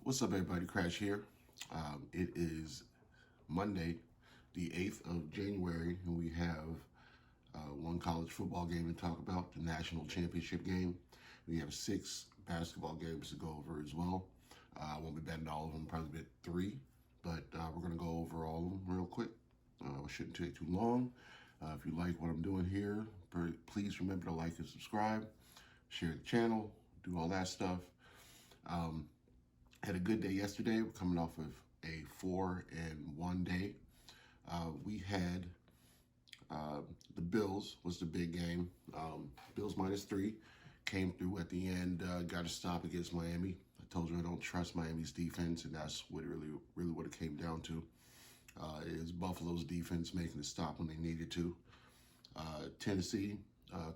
What's up, everybody? Crash here. It is Monday, the 8th of January, and we have one college football game to talk about, the national championship game. We have 6 basketball games to go over as well. I won't be betting all of them, probably bet 3, but we're going to go over all of them real quick. It shouldn't take too long. If you like what I'm doing here, please remember to like and subscribe, share the channel, do all that stuff. Had a good day yesterday. We're coming off of a 4-1 day. We had the Bills was the big game. Bills -3 came through at the end. Got a stop against Miami. I told you I don't trust Miami's defense, and that's what it really what it came down to. Is Buffalo's defense making the stop when they needed to. Tennessee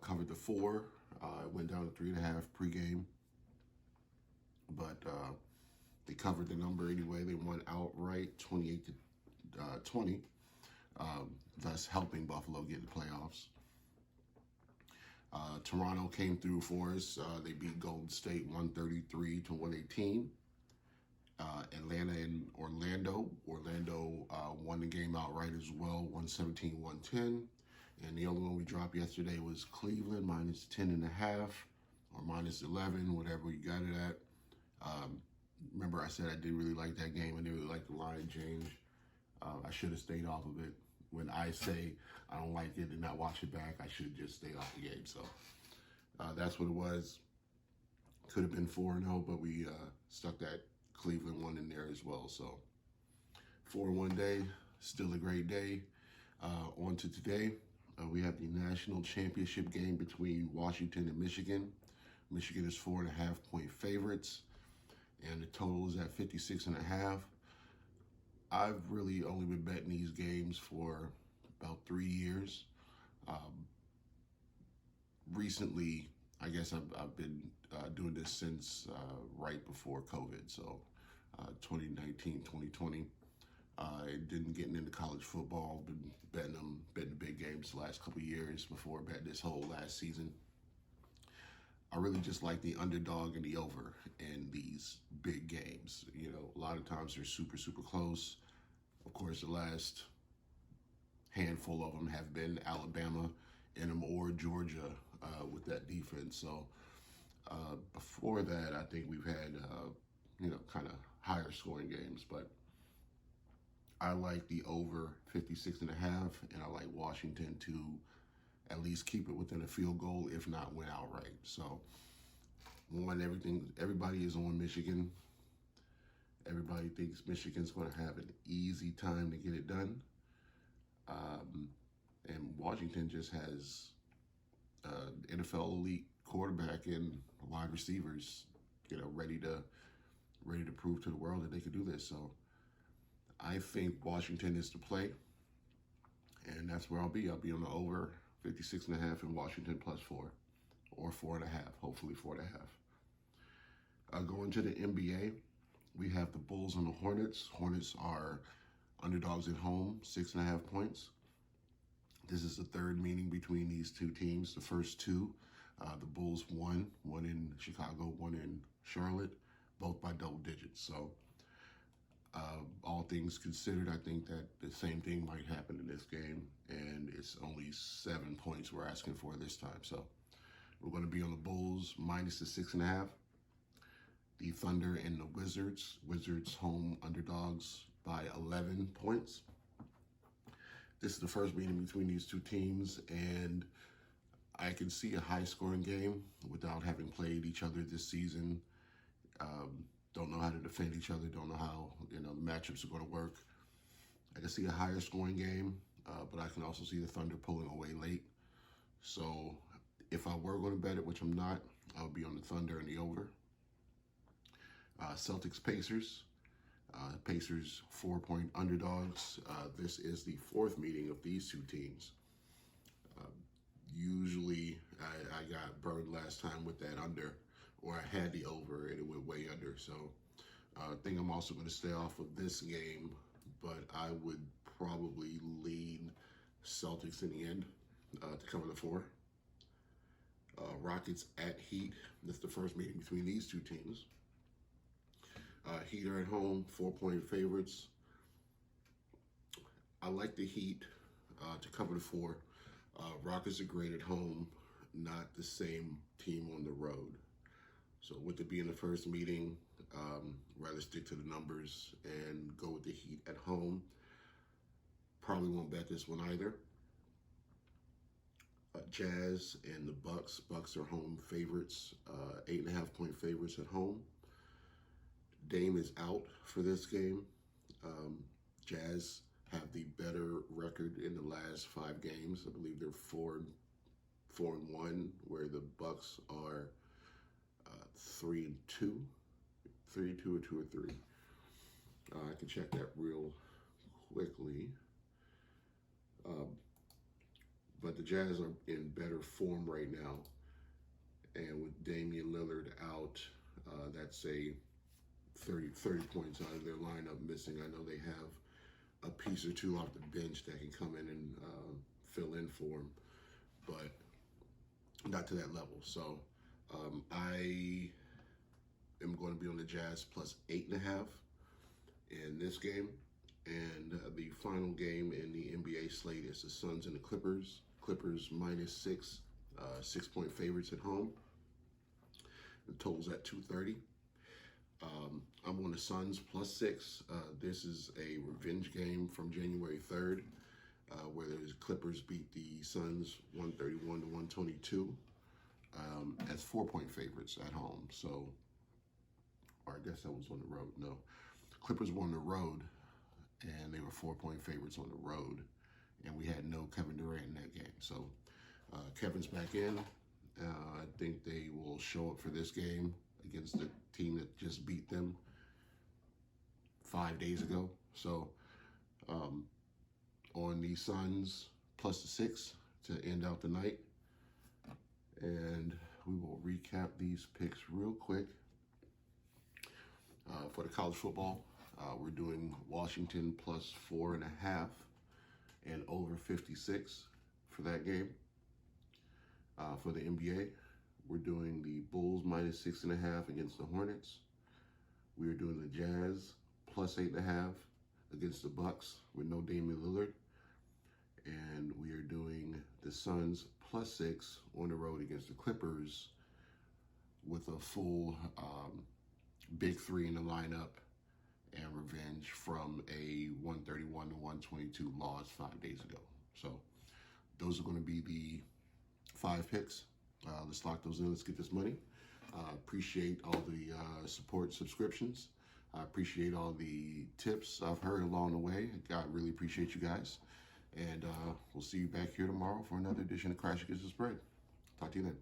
covered the 4. It went down to 3.5 pregame, but they covered the number anyway. They won outright 28-20, thus helping Buffalo get the playoffs. Toronto came through for us. They beat Golden State 133-118. Atlanta and Orlando. Orlando won the game outright as well, 117-110. And the only one we dropped yesterday was Cleveland, -10.5 or -11, whatever you got it at. Remember, I said I didn't really like that game. I didn't really like the line change. I should have stayed off of it. When I say I don't like it and not watch it back, I should just stay off the game. So that's what it was. Could have been 4-0, but we stuck that Cleveland one in there as well. So 4-1 day, still a great day. On to today, we have the national championship game between Washington and Michigan. Michigan is 4.5-point favorites, and the total is at 56.5. I've really only been betting these games for about 3 years. Recently, I guess I've been doing this since right before COVID, so 2019, 2020. Didn't getting into college football, been betting the big games the last couple of years before betting this whole last season. I really just like the underdog and the over in these big games. You know, a lot of times they're super close. Of course, the last handful of them have been Alabama in them or Georgia with that defense. So before that, I think we've had, kind of higher scoring games. But I like the over 56.5, and I like Washington to at least keep it within a field goal, if not win outright. So, everybody is on Michigan. Everybody thinks Michigan's going to have an easy time to get it done. And Washington just has NFL elite quarterback and wide receivers, ready to prove to the world that they could do this. So, I think Washington is the play, and that's where I'll be. I'll be on the over 56.5 in Washington +4 or 4.5, hopefully 4.5. Going to the NBA, we have the Bulls and the Hornets. Hornets are underdogs at home, 6.5 points. This is the third meeting between these two teams. The first two, the Bulls won, one in Chicago, one in Charlotte, both by double digits. So all things considered, I think that the same thing might happen in this game, and it's only 7 points we're asking for this time. So we're going to be on the Bulls -6.5. The Thunder and the Wizards. Wizards home underdogs by 11 points. This is the first meeting between these two teams, and I can see a high-scoring game without having played each other this season. Don't know how to defend each other. Don't know how the matchups are going to work. I can see a higher scoring game, but I can also see the Thunder pulling away late. So if I were going to bet it, which I'm not, I would be on the Thunder and the over. Celtics Pacers. Pacers 4-point underdogs. This is the fourth meeting of these two teams. Usually I got burned last time with that under, or I had the over and it went way under. So I think I'm also going to stay off of this game, but I would probably lean Celtics in the end to cover the 4. Rockets at Heat. That's the first meeting between these two teams. Heat are at home, 4-point favorites. I like the Heat to cover the 4. Rockets are great at home, not the same team on the road. So with it being the first meeting, rather stick to the numbers and go with the Heat at home. Probably won't bet this one either. Jazz and the Bucks. Bucks are home favorites, 8.5-point favorites at home. Dame is out for this game. Jazz have the better record in the last 5 games. I believe they're 4-1, where the Bucks are 3-2, 3-2 or 2-3. I can check that real quickly. But the Jazz are in better form right now. And with Damian Lillard out, that's a 30 points out of their lineup missing. I know they have a piece or two off the bench that can come in and fill in for them, but not to that level. So I am going to be on the Jazz plus 8.5 in this game. And the final game in the NBA slate is the Suns and the Clippers. Clippers -6, 6-point favorites at home. The total's at 230. I'm on the Suns plus 6. This is a revenge game from January 3rd, where the Clippers beat the Suns 131 to 122 as 4-point favorites at home. So, or I guess that was on the road. No, Clippers were on the road, and they were 4-point favorites on the road, and we had no Kevin Durant in that game. So Kevin's back in. I think they will show up for this game against the team that just beat them 5 days ago. So on the Suns plus the 6 to end out the night. And we will recap these picks real quick. For the college football, we're doing Washington plus 4.5 and over 56 for that game. For the NBA, we're doing the Bulls -6.5 against the Hornets. We are doing the Jazz plus 8.5 against the Bucks with no Damian Lillard. And we are doing the Suns plus 6 on the road against the Clippers with a full big 3 in the lineup and revenge from a 131 to 122 loss 5 days ago. So those are going to be the 5 picks. Let's lock those in. Let's get this money. Appreciate all the support subscriptions. I appreciate all the tips I've heard along the way. I really appreciate you guys. And we'll see you back here tomorrow for another edition of Crash Against the Spread. Talk to you then.